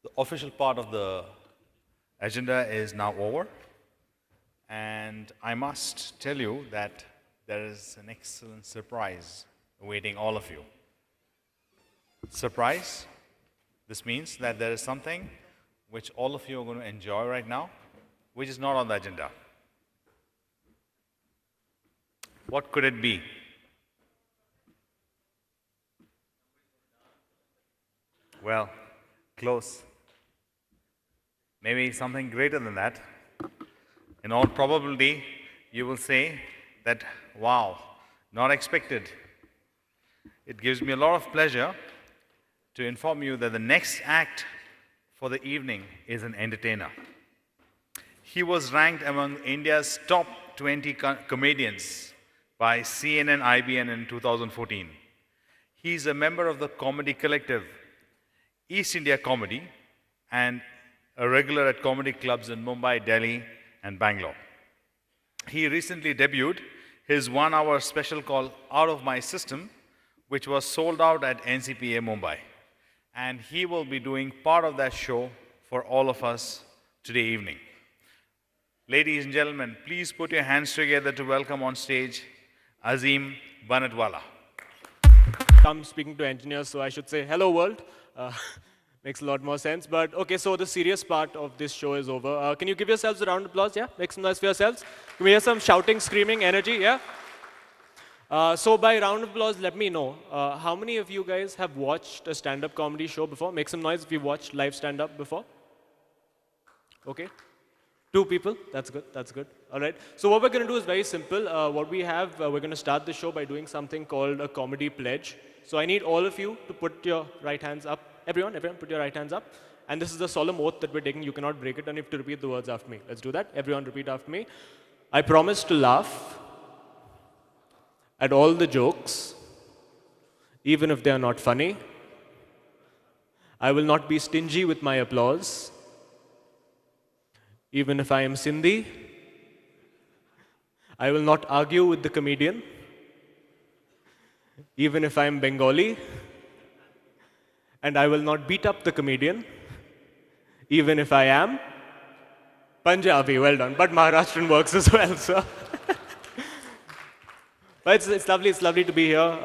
The official part of the agenda is now over, and I must tell you that there is an excellent surprise awaiting all of you. Surprise? This means that there is something which all of you are going to enjoy right now, which is not on the agenda. What could it be? Well, close. Maybe something greater than that. In all probability, you will say that, wow, not expected. It gives me a lot of pleasure to inform you that the next act for the evening is an entertainer. He was ranked among India's top 20 comedians by CNN IBN in 2014. He is a member of the comedy collective East India Comedy and a regular at comedy clubs in Mumbai, Delhi, and Bangalore. He recently debuted his 1-hour special called Out of My System, which was sold out at NCPA Mumbai. And he will be doing part of that show for all of us today evening. Ladies and gentlemen, please put your hands together to welcome on stage Azeem Banatwala. I'm speaking to engineers, so I should say hello world. Makes a lot more sense. But okay, so the serious part of this show is over. Can you give yourselves a round of applause? Yeah, make some noise for yourselves. Can we hear some shouting, screaming, energy? Yeah. So by round of applause, let me know how many of you guys have watched a stand-up comedy show before. Make some noise if you've watched live stand-up before. Okay. 2 people. That's good. That's good. All right. So what we're going to do is very simple. What we have, we're going to start the show by doing something called a comedy pledge. So I need all of you to put your right hands up. Everyone, put your right hands up. And this is the solemn oath that we're taking. You cannot break it, and you have to repeat the words after me. Let's do that. Everyone repeat after me. I promise to laugh at all the jokes, even if they are not funny. I will not be stingy with my applause, even if I am Sindhi. I will not argue with the comedian, even if I am Bengali. And I will not beat up the comedian, even if I am Punjabi. Well done. But Maharashtrian works as well, so. But it's lovely to be here.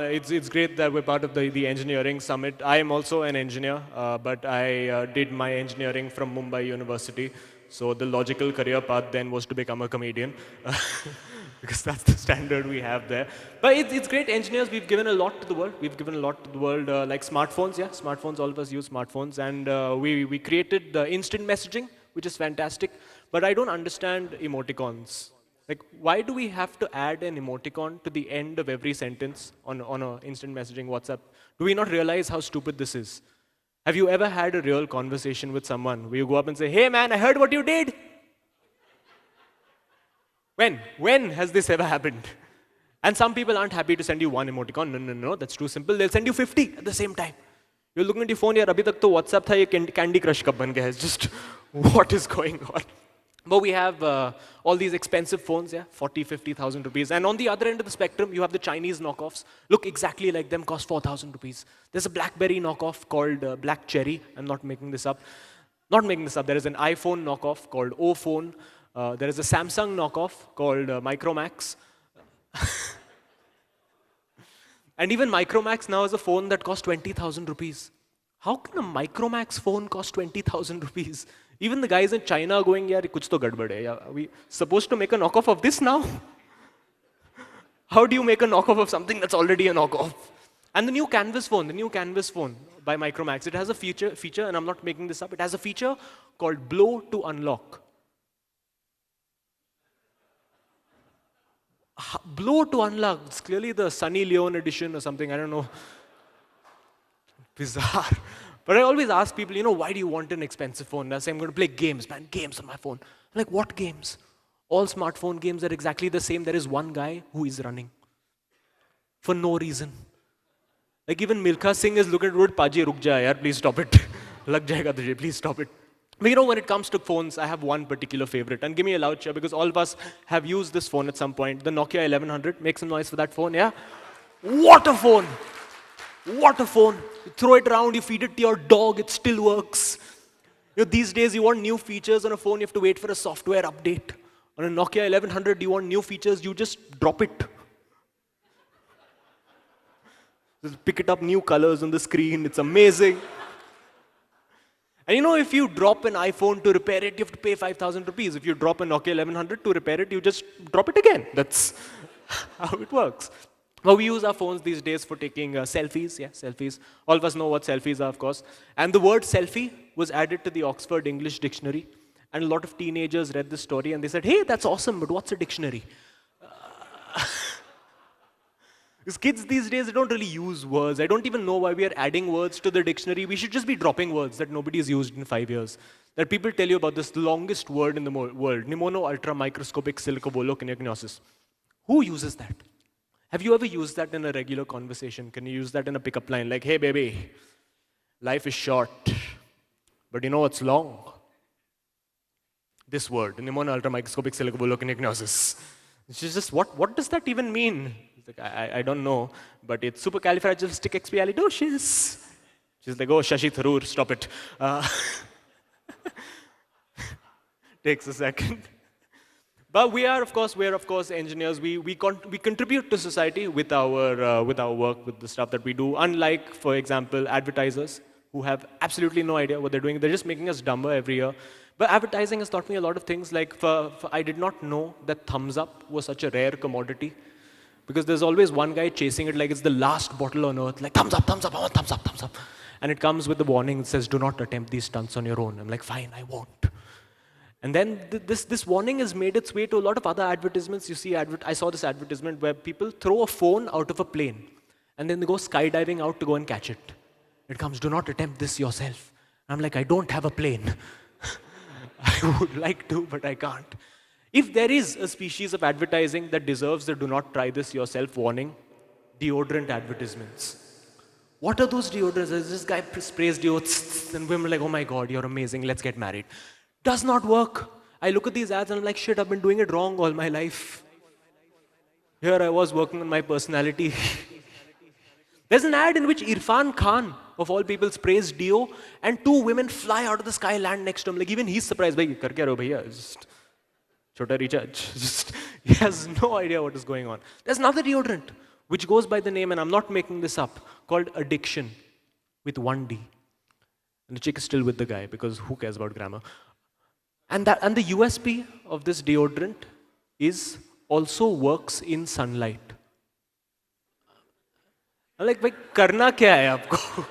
It's great that we're part of the engineering summit. I am also an engineer, but I did my engineering from Mumbai University. So the logical career path then was to become a comedian. Because that's the standard we have there. But it's great. Engineers, we've given a lot to the world. We've given a lot to the world, like smartphones. Yeah, smartphones, all of us use smartphones. And we created instant messaging, which is fantastic. But I don't understand emoticons. Like, why do we have to add an emoticon to the end of every sentence on a instant messaging WhatsApp? Do we not realize how stupid this is? Have you ever had a real conversation with someone where you go up and say, hey man, I heard what you did? When has this ever happened? And some people aren't happy to send you one emoticon. No, that's too simple. They'll send you 50 at the same time. You're looking at your phone, yaar, abhi tak to WhatsApp tha, ye Candy Crush kab ban gaya hai. Just what is going on? But we have all these expensive phones, yeah, 40, 50,000 rupees. And on the other end of the spectrum, you have the Chinese knockoffs. Look exactly like them, cost 4,000 rupees. There's a BlackBerry knockoff called Black Cherry. I'm not making this up. Not making this up. There is an iPhone knockoff called O Phone. There is a Samsung knockoff called Micromax. And even Micromax now is a phone that costs 20,000 rupees. How can a Micromax phone cost 20,000 rupees? Even the guys in China are going, yaar, kuch to gadbad hai. Are we supposed to make a knockoff of this now? How do you make a knockoff of something that's already a knockoff? And the new Canvas phone by Micromax, it has a feature, and I'm not making this up, it has a feature called blow to unlock. Blow to unlock. It's clearly the Sunny Leone edition or something. I don't know. Bizarre. But I always ask people, why do you want an expensive phone? I say, I'm going to play games, man. Games on my phone. I'm like, what games? All smartphone games are exactly the same. There is one guy who is running. For no reason. Like even Milkha Singh is looking at road, Paji, ruk ja, yaar, please stop it. Lag jayega tujhe, please stop it. But when it comes to phones, I have one particular favorite. And give me a loud cheer because all of us have used this phone at some point. The Nokia 1100. Make some noise for that phone, yeah? What a phone! What a phone. You throw it around, you feed it to your dog, it still works. These days, you want new features on a phone, you have to wait for a software update. On a Nokia 1100, you want new features, you just drop it. Just pick it up, new colors on the screen, it's amazing. And if you drop an iPhone to repair it, you have to pay 5,000 rupees. If you drop a Nokia 1100 to repair it, you just drop it again. That's how it works. Well, we use our phones these days for taking selfies. Yeah, selfies. All of us know what selfies are, of course. And the word selfie was added to the Oxford English Dictionary. And a lot of teenagers read this story and they said, hey, that's awesome, but what's a dictionary? Because kids these days, they don't really use words. I don't even know why we are adding words to the dictionary. We should just be dropping words that nobody has used in 5 years. That people tell you about this longest word in the world, pneumono-ultramicroscopic silicovolocanosis. Who uses that? Have you ever used that in a regular conversation? Can you use that in a pickup line? Like, hey, baby, life is short, but you know what's long? This word, pneumono-ultramicroscopic silicovolocanosis. It's just, what does that even mean? Like, I don't know, but it's supercalifragilisticexpialidocious. She's like, oh, Shashi Tharoor, stop it. Takes a second. But we are, of course, engineers. We contribute to society with our work, with the stuff that we do. Unlike, for example, advertisers who have absolutely no idea what they're doing. They're just making us dumber every year. But advertising has taught me a lot of things. Like, I did not know that thumbs up was such a rare commodity. Because there's always one guy chasing it like it's the last bottle on earth. Like, thumbs up, thumbs up, I want thumbs up, thumbs up. And it comes with the warning that says, do not attempt these stunts on your own. I'm like, fine, I won't. And then this warning has made its way to a lot of other advertisements. You see, I saw this advertisement where people throw a phone out of a plane. And then they go skydiving out to go and catch it. It comes, do not attempt this yourself. I'm like, I don't have a plane. I would like to, but I can't. If there is a species of advertising that deserves the do not try this yourself warning, deodorant advertisements. What are those deodorants? This guy sprays deodorants and women are like, oh my God, you're amazing, let's get married. Does not work. I look at these ads and I'm like, shit, I've been doing it wrong all my life. Here I was working on my personality. There's an ad in which Irfan Khan, of all people, sprays deo and two women fly out of the sky, land next to him. Like, even he's surprised. Bhai, kar kya rahe ho bhaiya? Just chota recharge. Just, he has no idea what is going on. There's another deodorant, which goes by the name, and I'm not making this up, called Addiction, with 1D. And the chick is still with the guy, because who cares about grammar? And the USP of this deodorant is also works in sunlight. I'm like, bhai, karna kya hai aapko?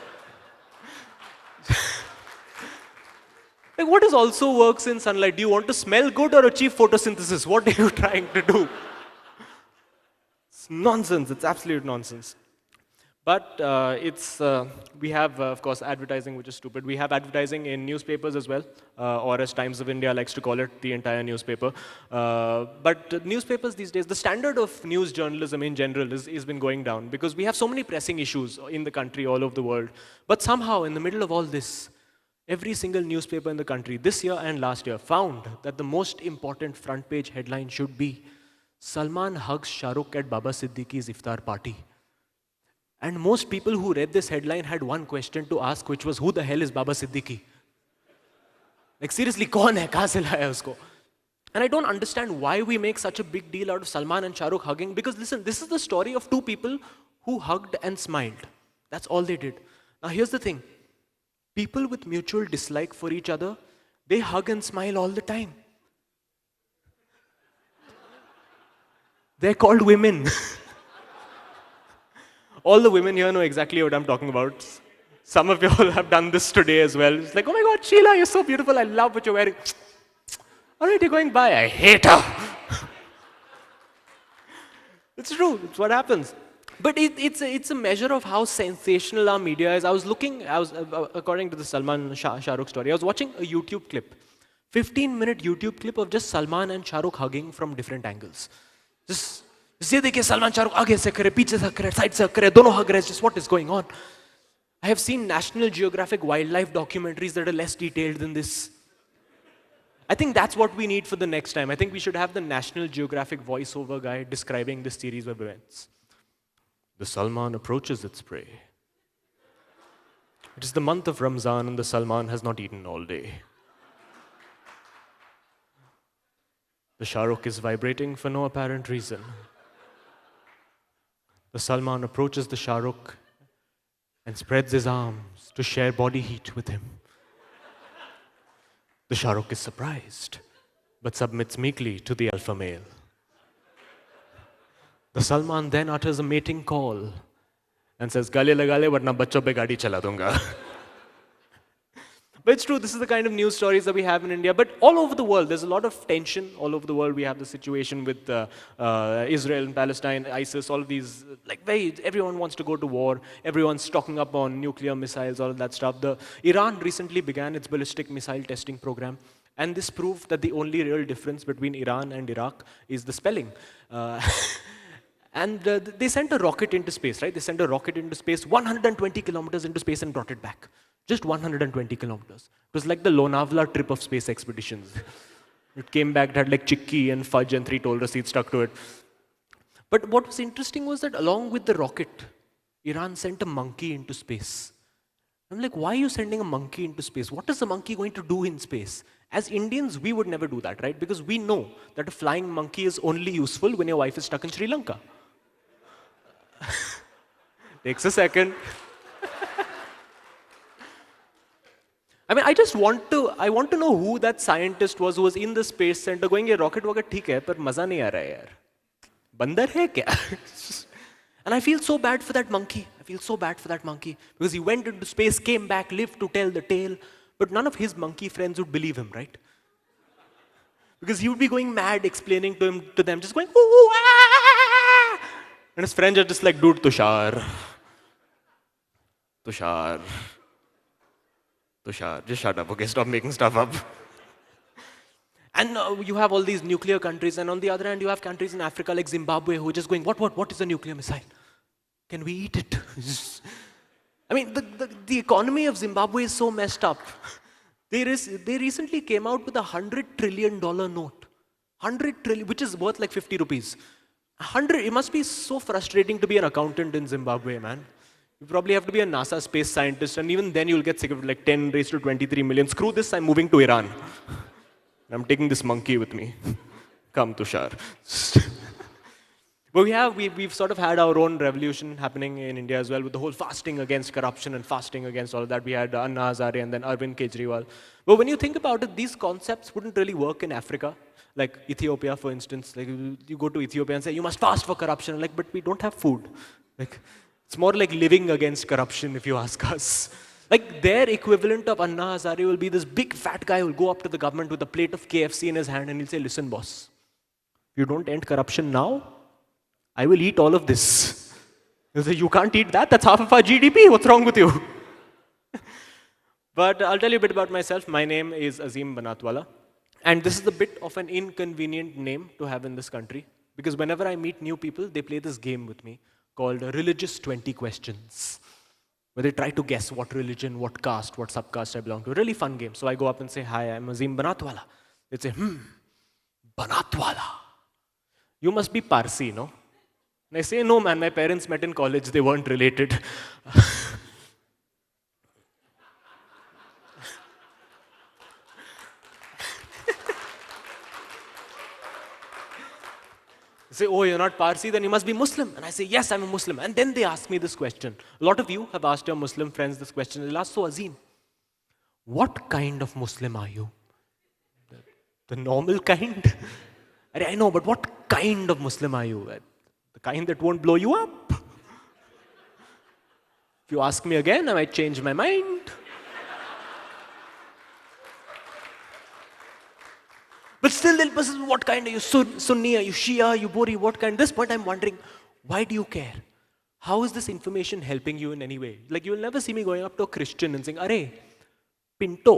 Like, what is also works in sunlight? Do you want to smell good or achieve photosynthesis? What are you trying to do? It's nonsense. It's absolute nonsense. But we have, of course, advertising, which is stupid. We have advertising in newspapers as well, or as Times of India likes to call it, the entire newspaper. But newspapers these days, the standard of news journalism in general has been going down because we have so many pressing issues in the country, all over the world. But somehow, in the middle of all this, every single newspaper in the country, this year and last year, found that the most important front page headline should be Salman hugs Shah Rukh at Baba Siddiqui's iftar party. And most people who read this headline had one question to ask, which was, who the hell is Baba Siddiqui? Like, seriously, kaun hai? Kahan se laya usko? And I don't understand why we make such a big deal out of Salman and Shah Rukh hugging, because listen, this is the story of two people who hugged and smiled. That's all they did. Now here's the thing. People with mutual dislike for each other, they hug and smile all the time. They're called women. All the women here know exactly what I'm talking about. Some of you all have done this today as well. It's like, oh my God, Sheila, you're so beautiful. I love what you're wearing. All right, you're going by. I hate her. It's true. It's what happens. But it's a measure of how sensational our media is. According to the Salman Shah Rukh story, I was watching a YouTube clip. 15-minute YouTube clip of just Salman and Shah Rukh hugging from different angles. Just ये देखिए सलमान शाहरुख आगे से करे, पीछे से करे, side से करे, दोनों hug रहे हैं. Just what is going on? I have seen National Geographic wildlife documentaries that are less detailed than this. I think that's what we need for the next time. I think we should have the National Geographic voiceover guy describing this series of events. The Salman approaches its prey. It is the month of Ramzan and the Salman has not eaten all day. The Shah Rukh is vibrating for no apparent reason. The Salman approaches the Shah Rukh and spreads his arms to share body heat with him. The Shah Rukh is surprised, but submits meekly to the alpha male. The Salman then utters a mating call and says, "Gale lagale, warna bachcho pe gaadi chala dunga." But it's true, this is the kind of news stories that we have in India. But all over the world, there's a lot of tension. All over the world, we have the situation with Israel and Palestine, ISIS, all of these, everyone wants to go to war. Everyone's stocking up on nuclear missiles, all of that stuff. Iran recently began its ballistic missile testing program. And this proved that the only real difference between Iran and Iraq is the spelling. And they sent a rocket into space, right? They sent a rocket into space, 120 kilometers into space and brought it back. Just 120 kilometers. It was like the Lonavala trip of space expeditions. It came back, it had like chikki and fudge and 3 toll receipts stuck to it. But what was interesting was that along with the rocket, Iran sent a monkey into space. I'm like, why are you sending a monkey into space? What is the monkey going to do in space? As Indians, we would never do that, right? Because we know that a flying monkey is only useful when your wife is stuck in Sri Lanka. Takes a second. I mean, I want to know who that scientist was who was in the space center going, "Ye rocket वगैरह ठीक है, पर मजा नहीं आ रहा है यार. बंदर है क्या?" And I feel so bad for that monkey. I feel so bad for that monkey because he went into space, came back, lived to tell the tale, but none of his monkey friends would believe him, right? Because he would be going mad explaining to them, just going, "Ooh, ah!" And his friends are just like, "Dude, Tushar, Tushar. Tushar, just shut up, okay? Stop making stuff up." And you have all these nuclear countries, and on the other hand, you have countries in Africa like Zimbabwe who are just going, what is a nuclear missile? Can we eat it? I mean, the economy of Zimbabwe is so messed up. They recently came out with a $100 trillion note. 100 trillion, which is worth like 50 rupees. 100, it must be so frustrating to be an accountant in Zimbabwe, man. You probably have to be a NASA space scientist, and even then you'll get sick of it, like 10 raised to 23 million. Screw this, I'm moving to Iran. I'm taking this monkey with me. Come, Tushar. But we've sort of had our own revolution happening in India as well, with the whole fasting against corruption and fasting against all of that. We had Anna Hazare and then Arvind Kejriwal. But when you think about it, these concepts wouldn't really work in Africa. Like Ethiopia, for instance. Like you go to Ethiopia and say, "You must fast for corruption." Like, but we don't have food. Like, it's more like living against corruption, if you ask us. Like, their equivalent of Anna Hazare will be this big fat guy who will go up to the government with a plate of KFC in his hand and he'll say, "Listen, boss, if you don't end corruption now, I will eat all of this." He'll say, "You can't eat that, that's half of our GDP, what's wrong with you?" But I'll tell you a bit about myself. My name is Azeem Banatwala. And this is a bit of an inconvenient name to have in this country. Because whenever I meet new people, they play this game with me called Religious 20 Questions, where they try to guess what religion, what caste, what subcaste I belong to. A really fun game. So I go up and say, "Hi, I'm Azeem Banatwala." They say, "Banatwala. You must be Parsi, no?" And I say, "No, man, my parents met in college. They weren't related." They say, "Oh, you're not Parsi, then you must be Muslim." And I say, "Yes, I'm a Muslim." And then they ask me this question. A lot of you have asked your Muslim friends this question. They'll ask, "So, Azeem, what kind of Muslim are you?" The normal kind? I know, but what kind of Muslim are you? The kind that won't blow you up? If you ask me again, I might change my mind. But still, they'll persist, "What kind are you? Sunni, are you Shia, are you Bori, what kind?" At this point, I'm wondering, why do you care? How is this information helping you in any way? Like, you'll never see me going up to a Christian and saying, "Arey, Pinto,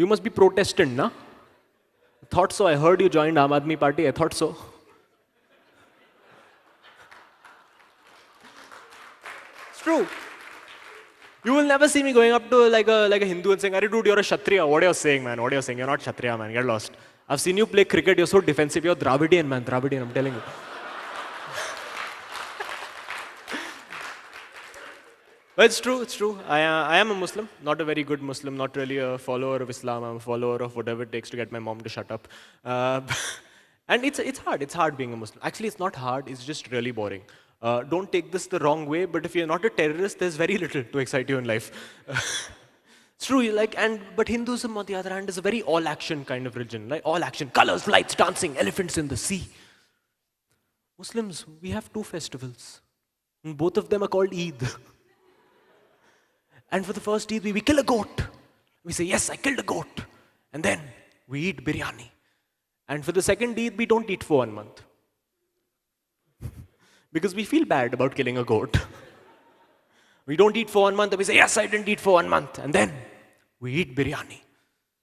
you must be Protestant, na?" "I thought so. I heard you joined Aam Aadmi Party. I thought so." It's true. You will never see me going up to like a Hindu and saying, "Arey, dude, you're a Kshatriya. What are you saying, man? What are you saying? You're not Kshatriya, man. Get lost." I've seen you play cricket. You're so defensive. You're Dravidian, man. Dravidian, I'm telling you. But it's true, it's true. I am a Muslim, not a very good Muslim, not really a follower of Islam. I'm a follower of whatever it takes to get my mom to shut up. Uh, and it's hard being a Muslim. Actually, it's not hard, it's just really boring. Don't take this the wrong way, but if you're not a terrorist, there's very little to excite you in life. It's true, but Hinduism, on the other hand, is a very all-action kind of religion, right? All action, colors, lights, dancing, elephants in the sea. Muslims, we have two festivals. And both of them are called Eid. And for the first Eid, we kill a goat. We say, yes, I killed a goat. And then we eat biryani. And for the second Eid, we don't eat for 1 month. Because we feel bad about killing a goat. We don't eat for 1 month, and we say, yes, I didn't eat for 1 month. And then we eat biryani.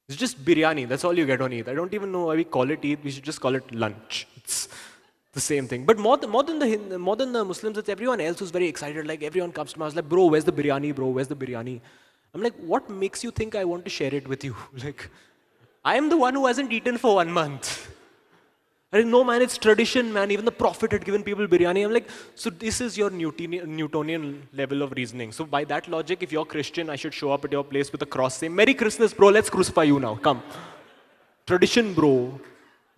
It's just biryani, that's all you get on Eid. I don't even know why we call it Eid, we should just call it lunch. It's the same thing. But more than the Muslims, it's everyone else who's very excited. Like everyone comes to me, I was like, bro, where's the biryani, bro? Where's the biryani? I'm like, what makes you think I want to share it with you? Like, I am the one who hasn't eaten for 1 month. I didn't know, man, it's tradition, man. Even the Prophet had given people biryani. I'm like, so this is your Newtonian level of reasoning. So by that logic, if you're Christian, I should show up at your place with a cross, say, Merry Christmas, bro, let's crucify you now, come. Tradition, bro.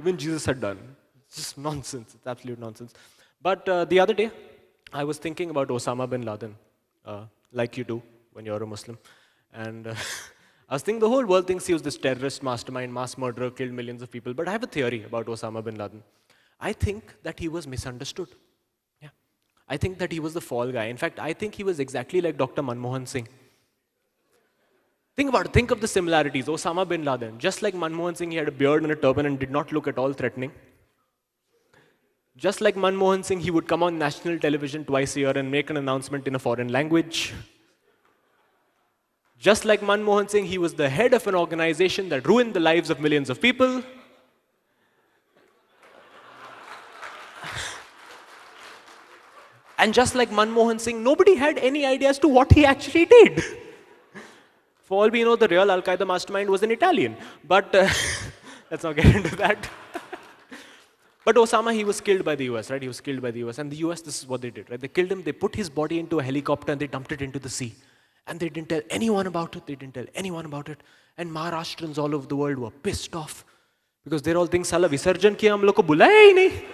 Even Jesus had done. It's just nonsense. It's absolute nonsense. But the other day, I was thinking about Osama bin Laden, like you do when you're a Muslim. And I was thinking the whole world thinks he was this terrorist mastermind, mass murderer, killed millions of people. But I have a theory about Osama bin Laden. I think that he was misunderstood. Yeah. I think that he was the fall guy. In fact, I think he was exactly like Dr. Manmohan Singh. Think about it. Think of the similarities. Osama bin Laden, just like Manmohan Singh, he had a beard and a turban and did not look at all threatening. Just like Manmohan Singh, he would come on national television twice a year and make an announcement in a foreign language. Just like Manmohan Singh, he was the head of an organization that ruined the lives of millions of people. And just like Manmohan Singh, nobody had any idea as to what he actually did. For all we know, the real Al-Qaeda mastermind was an Italian. But let's not get into that. But Osama, he was killed by the US, right? He was killed by the US. And the US, this is what they did, right? They killed him, they put his body into a helicopter and they dumped it into the sea. And they didn't tell anyone about it. They didn't tell anyone about it. And Maharashtrians all over the world were pissed off. Because they're all thinking, Sala Visarjan kiya, hum log ko bulaya hi nahi.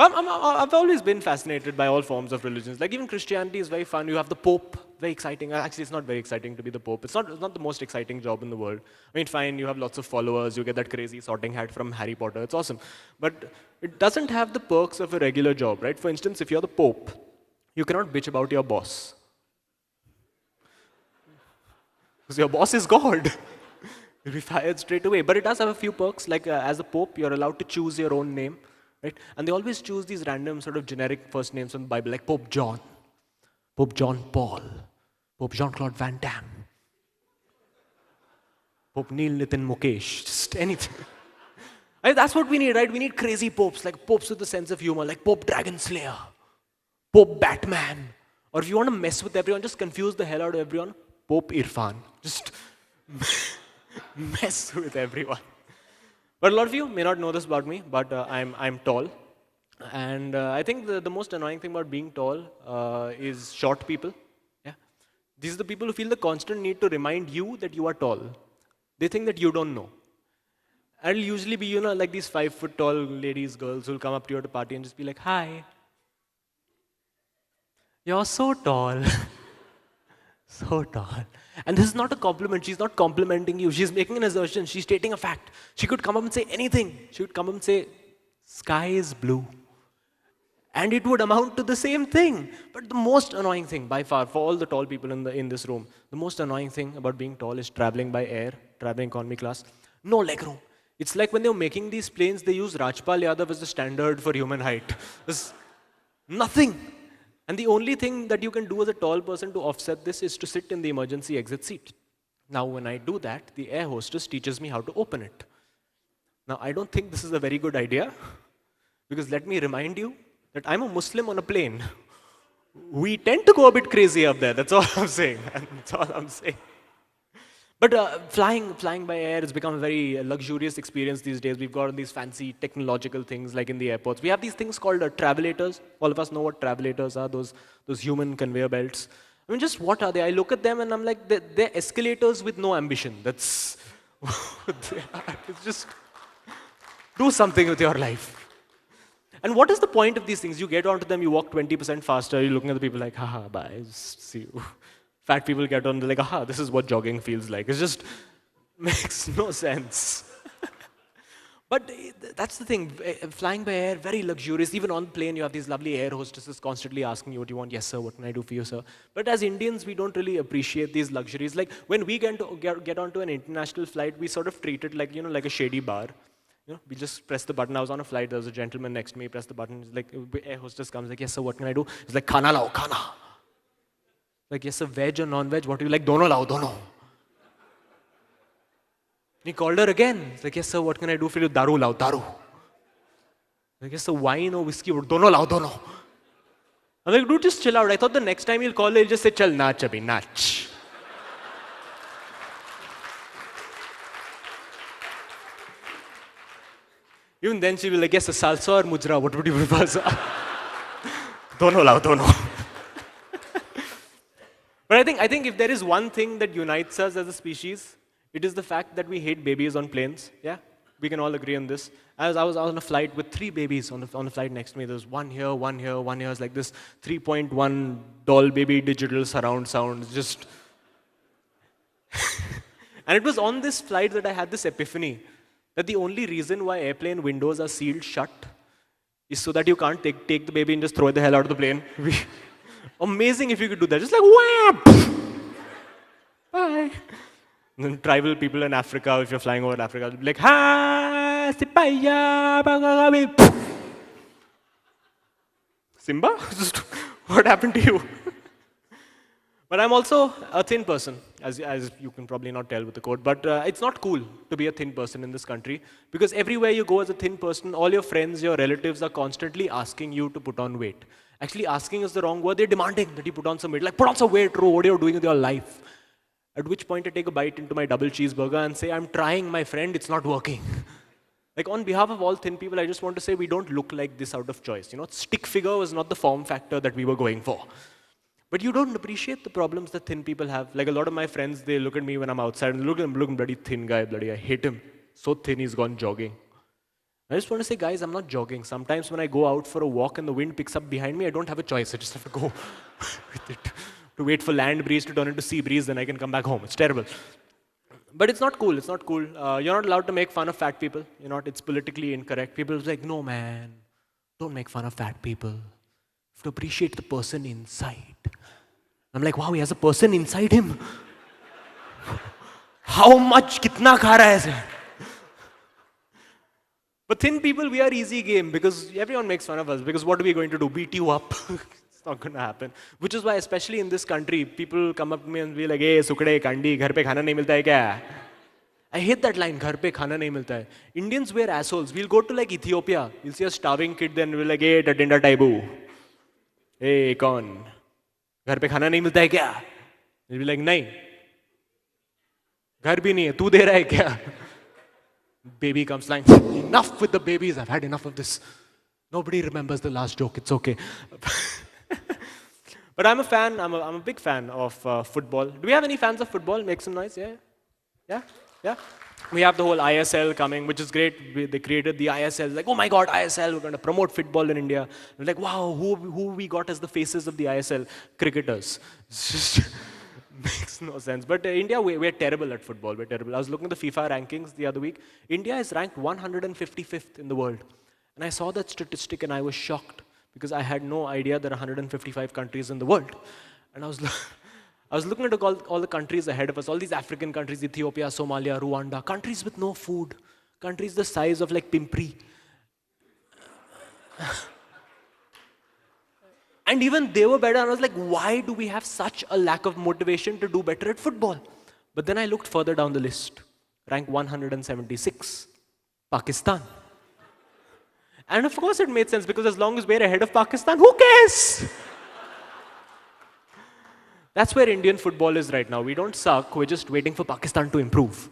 I've always been fascinated by all forms of religions. Like even Christianity is very fun. You have the Pope, very exciting. Actually, it's not very exciting to be the Pope. It's not the most exciting job in the world. I mean, fine, you have lots of followers. You get that crazy sorting hat from Harry Potter. It's awesome. But it doesn't have the perks of a regular job, right? For instance, if you're the Pope, you cannot bitch about your boss. Because your boss is God. You'll be fired straight away. But it does have a few perks. Like as a Pope, you're allowed to choose your own name. Right? And they always choose these random sort of generic first names from the Bible, like Pope John Paul, Pope Jean-Claude Van Damme, Pope Neil Nitin Mukesh, just anything. I mean, that's what we need, right? We need crazy popes, like popes with a sense of humor, like Pope Dragon Slayer, Pope Batman. Or if you want to mess with everyone, just confuse the hell out of everyone, Pope Irfan. Just mess with everyone. But a lot of you may not know this about me, but I'm tall. And I think the most annoying thing about being tall is short people. Yeah, these are the people who feel the constant need to remind you that you are tall. They think that you don't know. And it'll usually be, like these 5 foot tall ladies, girls who'll come up to you at a party and just be like, hi, you're so tall. So tall. And this is not a compliment. She's not complimenting you. She's making an assertion. She's stating a fact. She could come up and say anything. She would come up and say, sky is blue. And it would amount to the same thing. But the most annoying thing, by far, for all the tall people in this room, the most annoying thing about being tall is traveling by air, traveling economy class. No leg room. It's like when they were making these planes, they used Rajpal Yadav as the standard for human height. There's nothing. And the only thing that you can do as a tall person to offset this is to sit in the emergency exit seat. Now, when I do that, the air hostess teaches me how to open it. Now, I don't think this is a very good idea, because let me remind you that I'm a Muslim on a plane. We tend to go a bit crazy up there. That's all I'm saying. That's all I'm saying. But flying by air has become a very luxurious experience these days. We've got all these fancy technological things like in the airports. We have these things called travelators. All of us know what travelators are, those human conveyor belts. I mean, just what are they? I look at them and I'm like, they're escalators with no ambition. That's what they are. It's just do something with your life. And what is the point of these things? You get onto them, you walk 20% faster, you're looking at the people like, haha, bye, just see you. Fat people get on, they're like, aha, this is what jogging feels like. It just makes no sense. But that's the thing, flying by air, very luxurious. Even on the plane, you have these lovely air hostesses constantly asking you what you want. Yes, sir, what can I do for you, sir? But as Indians, we don't really appreciate these luxuries. Like when we get onto an international flight, we sort of treat it like, like a shady bar. We just press the button. I was on a flight, there was a gentleman next to me, press the button. He's like, air hostess comes, like, yes, sir, what can I do? He's like, khana lao, khana. Like, yes, sir, veg or non-veg? What do you like? Dono lao, dono. He called her again. He's like, yes, sir, what can I do for you? Daru lao, daru. Like, yes, sir, wine or whiskey? Dono lao, dono. I'm like, dude, just chill out. I thought the next time he'll call her, he'll just say, chal, nach, abhi, nach. Even then, she'll be like, yes, sir, salsa or mujra? What would you prefer, sir? Dono lao, dono. But I think if there is one thing that unites us as a species, it is the fact that we hate babies on planes. Yeah, we can all agree on this. As I was on a flight with 3 babies on the flight next to me. There was one here, one here, one here. It's like this 3.1 doll baby digital surround sound. It's just... And it was on this flight that I had this epiphany that the only reason why airplane windows are sealed shut is so that you can't take the baby and just throw it the hell out of the plane. Amazing if you could do that. Just like, wham! Bye. And then tribal people in Africa, if you're flying over Africa, will be like, ha, sipaya, bagabi. Simba? Just, what happened to you? But I'm also a thin person, as you can probably not tell with the coat. But it's not cool to be a thin person in this country because everywhere you go as a thin person, all your friends, your relatives are constantly asking you to put on weight. Actually, asking is the wrong word. They're demanding that you put on some weight. Like, put on some weight, bro. What are you doing with your life? At which point I take a bite into my double cheeseburger and say, I'm trying, my friend. It's not working. Like, on behalf of all thin people, I just want to say we don't look like this out of choice. Stick figure was not the form factor that we were going for. But you don't appreciate the problems that thin people have. Like, a lot of my friends, they look at me when I'm outside and look at him, bloody thin guy, bloody, I hate him. So thin, he's gone jogging. I just want to say, guys, I'm not jogging. Sometimes when I go out for a walk and the wind picks up behind me, I don't have a choice. I just have to go with it. To wait for land breeze to turn into sea breeze, then I can come back home. It's terrible. But it's not cool. It's not cool. You're not allowed to make fun of fat people. It's politically incorrect. People are like, no, man, don't make fun of fat people. You have to appreciate the person inside. I'm like, wow, he has a person inside him. How much? Kitna kha raha hai aise? But thin people, we are easy game because everyone makes fun of us. Because what are we going to do? Beat you up? It's not going to happen. Which is why, especially in this country, people come up to me and be like, hey, sukde, kandi, ghar pe khana nahi milta hai kya? I hate that line, ghar pe khana nahi milta hai. Indians were assholes. We'll go to like Ethiopia. We'll see a starving kid, then we're like, hey, tatinda taibu. Hey, kaun? Ghar pe khana nahi milta hai kya? He'll be like, nahi. Ghar bhi nahi hai, tu de raha hai kya? Baby comes flying. Enough with the babies. I've had enough of this. Nobody remembers the last joke. It's okay. But I'm a fan. I'm a big fan of football. Do we have any fans of football? Make some noise. Yeah? Yeah? Yeah? We have the whole ISL coming, which is great. They created the ISL. Like, oh my God, ISL. We're going to promote football in India. We're like, wow, who we got as the faces of the ISL? Cricketers. It's just... makes no sense. But India, we're terrible at football. We're terrible. I was looking at the FIFA rankings the other week. India is ranked 155th in the world. And I saw that statistic and I was shocked because I had no idea there are 155 countries in the world. And I was looking at all the countries ahead of us, all these African countries, Ethiopia, Somalia, Rwanda, countries with no food, countries the size of like Pimpri. And even they were better. And I was like, why do we have such a lack of motivation to do better at football? But then I looked further down the list. Rank 176, Pakistan. And of course it made sense because as long as we're ahead of Pakistan, who cares? That's where Indian football is right now. We don't suck, we're just waiting for Pakistan to improve.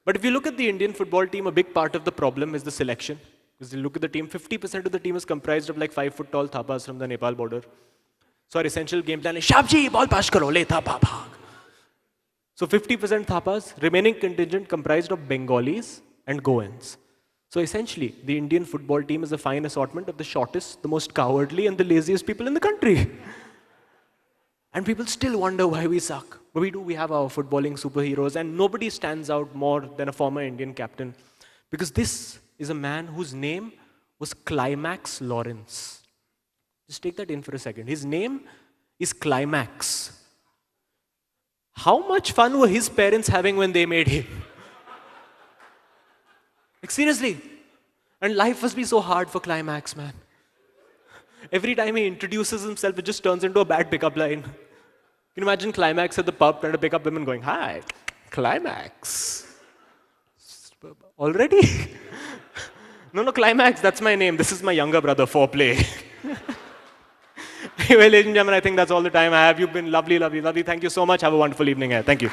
But if you look at the Indian football team, a big part of the problem is the selection. Because you look at the team, 50% of the team is comprised of like 5 foot tall thapas from the Nepal border. So our essential game plan is, Shabji, ball pass karo, le thapa, bhag. So 50% thapas, remaining contingent comprised of Bengalis and Goans. So essentially, the Indian football team is a fine assortment of the shortest, the most cowardly, and the laziest people in the country. And people still wonder why we suck. But we do, we have our footballing superheroes, and nobody stands out more than a former Indian captain. Because this is a man whose name was Climax Lawrence. Just take that in for a second. His name is Climax. How much fun were his parents having when they made him? Like, seriously. And life must be so hard for Climax, man. Every time he introduces himself, it just turns into a bad pickup line. Can you imagine Climax at the pub trying to pick up women going, "Hi, Climax." Already? No, Climax, that's my name. This is my younger brother, Foreplay. Anyway, ladies and gentlemen, I think that's all the time I have. You've been lovely, lovely, lovely. Thank you so much. Have a wonderful evening here. Thank you.